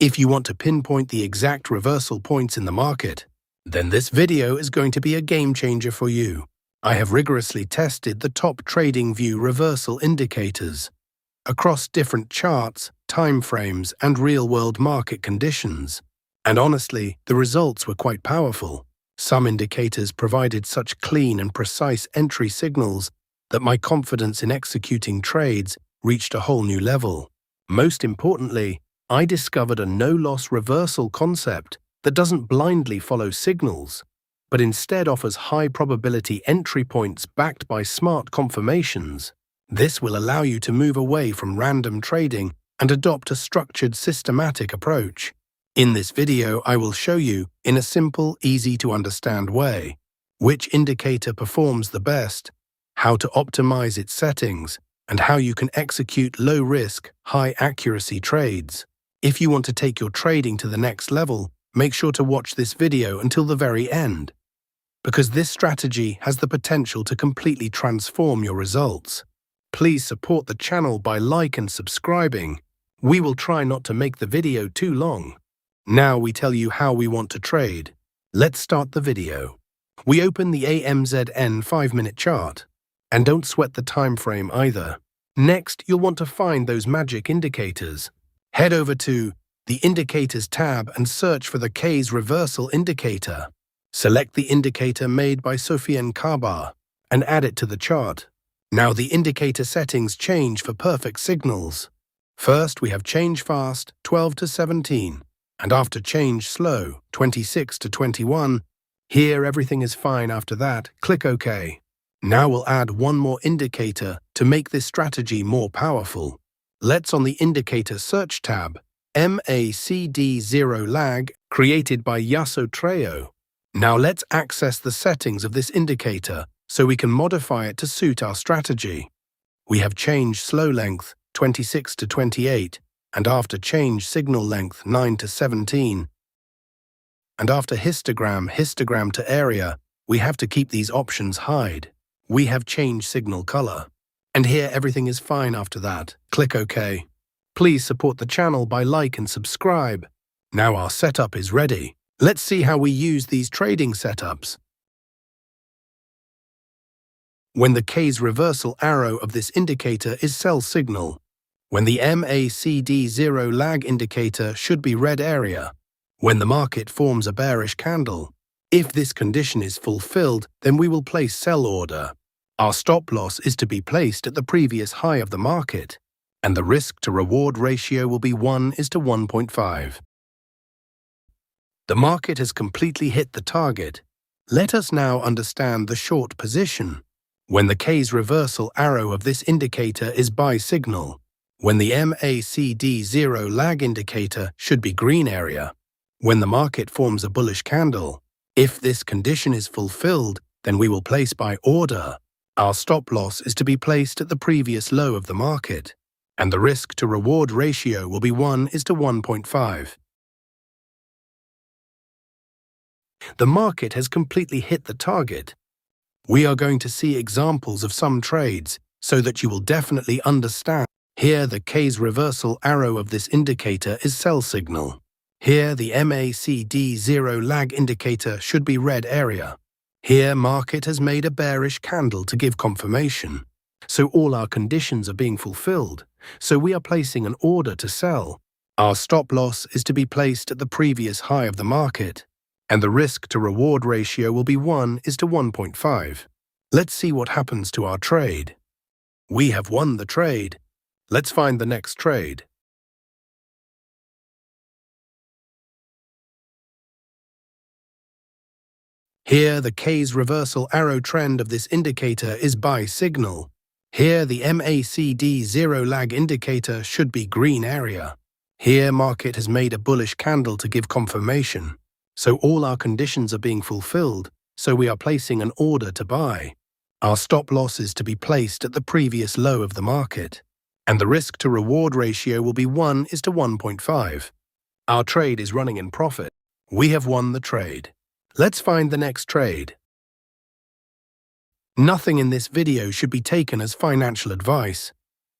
If you want to pinpoint the exact reversal points in the market, then this video is going to be a game changer for you. I have rigorously tested the top TradingView reversal indicators across different charts, timeframes, and real-world market conditions. And honestly, the results were quite powerful. Some indicators provided such clean and precise entry signals that my confidence in executing trades reached a whole new level. Most importantly, I discovered a no-loss reversal concept that doesn't blindly follow signals, but instead offers high-probability entry points backed by smart confirmations. This will allow you to move away from random trading and adopt a structured, systematic approach. In this video, I will show you, in a simple, easy-to-understand way, which indicator performs the best, how to optimize its settings, and how you can execute low-risk, high-accuracy trades. If you want to take your trading to the next level, make sure to watch this video until the very end, because this strategy has the potential to completely transform your results. Please support the channel by liking and subscribing. We will try not to make the video too long. Now we tell you how we want to trade. Let's start the video. We open the AMZN 5-minute chart. And don't sweat the time frame either. Next, you'll want to find those magic indicators. Head over to the Indicators tab and search for the K's reversal indicator. Select the indicator made by Sofian Kabar and add it to the chart. Now the indicator settings change for perfect signals. First, we have change fast, 12 to 17. And after change slow, 26 to 21. Here everything is fine after that, click OK. Now we'll add one more indicator to make this strategy more powerful. Let's on the Indicator Search tab, MACD0 lag, created by Yasso Treo. Now let's access the settings of this indicator so we can modify it to suit our strategy. We have change slow length, 26 to 28. And after change signal length 9 to 17. And after histogram to area, we have to keep these options hide. We have change signal color. And here everything is fine after that. Click OK. Please support the channel by like and subscribe. Now our setup is ready. Let's see how we use these trading setups. When the K's reversal arrow of this indicator is sell signal. When the MACD0 lag indicator should be red area. When the market forms a bearish candle. If this condition is fulfilled, then we will place sell order. Our stop loss is to be placed at the previous high of the market, and the risk to reward ratio will be 1:1.5. The market has completely hit the target. Let us now understand the short position. When the K's reversal arrow of this indicator is buy signal. When the MACD0 lag indicator should be green area. When the market forms a bullish candle. If this condition is fulfilled, then we will place buy order. Our stop loss is to be placed at the previous low of the market, and the risk to reward ratio will be 1:1.5. The market has completely hit the target. We are going to see examples of some trades so that you will definitely understand. Here, the K's reversal arrow of this indicator is sell signal. Here, the MACD0 lag indicator should be red area. Here, market has made a bearish candle to give confirmation. So all our conditions are being fulfilled. So we are placing an order to sell. Our stop loss is to be placed at the previous high of the market. And the risk to reward ratio will be 1:1.5. Let's see what happens to our trade. We have won the trade. Let's find the next trade. Here, the K's reversal arrow trend of this indicator is buy signal. Here, the MACD0 lag indicator should be green area. Here, market has made a bullish candle to give confirmation. So all our conditions are being fulfilled, so we are placing an order to buy. Our stop loss is to be placed at the previous low of the market. And the risk to reward ratio will be 1:1.5. Our trade is running in profit. We have won the trade. Let's find the next trade. Nothing in this video should be taken as financial advice.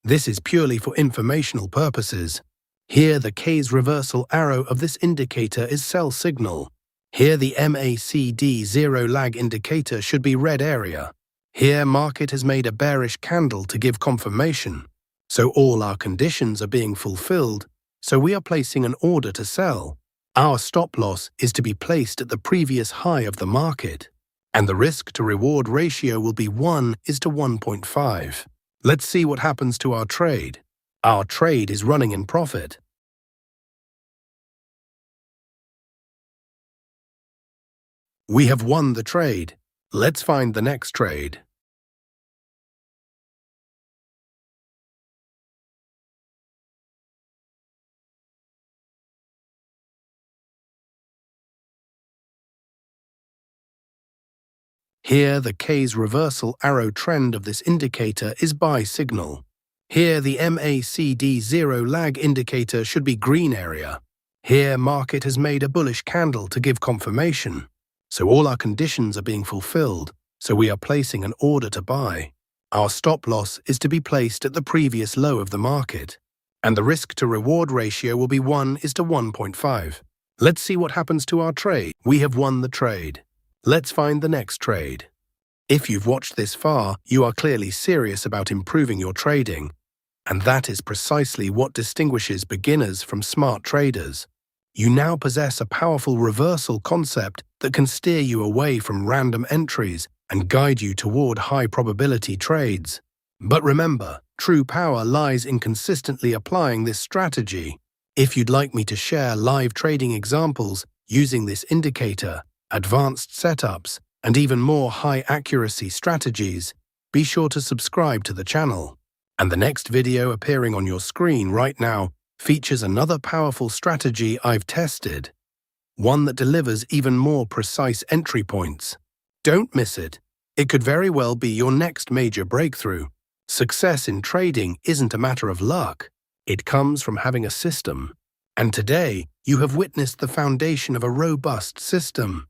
This is purely for informational purposes. Here, the K's reversal arrow of this indicator is sell signal. Here, the MACD zero lag indicator should be red area. Here, market has made a bearish candle to give confirmation. So all our conditions are being fulfilled, so we are placing an order to sell. Our stop loss is to be placed at the previous high of the market, and the risk-to-reward ratio will be 1:1.5. Let's see what happens to our trade. Our trade is running in profit. We have won the trade. Let's find the next trade. Here, the K's reversal arrow trend of this indicator is buy signal. Here, the MACD zero lag indicator should be green area. Here, market has made a bullish candle to give confirmation. So all our conditions are being fulfilled, so we are placing an order to buy. Our stop loss is to be placed at the previous low of the market, and the risk-to-reward ratio will be 1:1.5. Let's see what happens to our trade. We have won the trade. Let's find the next trade. If you've watched this far, you are clearly serious about improving your trading, and that is precisely what distinguishes beginners from smart traders. You now possess a powerful reversal concept that can steer you away from random entries and guide you toward high-probability trades. But remember, true power lies in consistently applying this strategy. If you'd like me to share live trading examples using this indicator, advanced setups, and even more high-accuracy strategies, be sure to subscribe to the channel. And the next video appearing on your screen right now features another powerful strategy I've tested, one that delivers even more precise entry points. Don't miss it. It could very well be your next major breakthrough. Success in trading isn't a matter of luck. It comes from having a system. And today, you have witnessed the foundation of a robust system.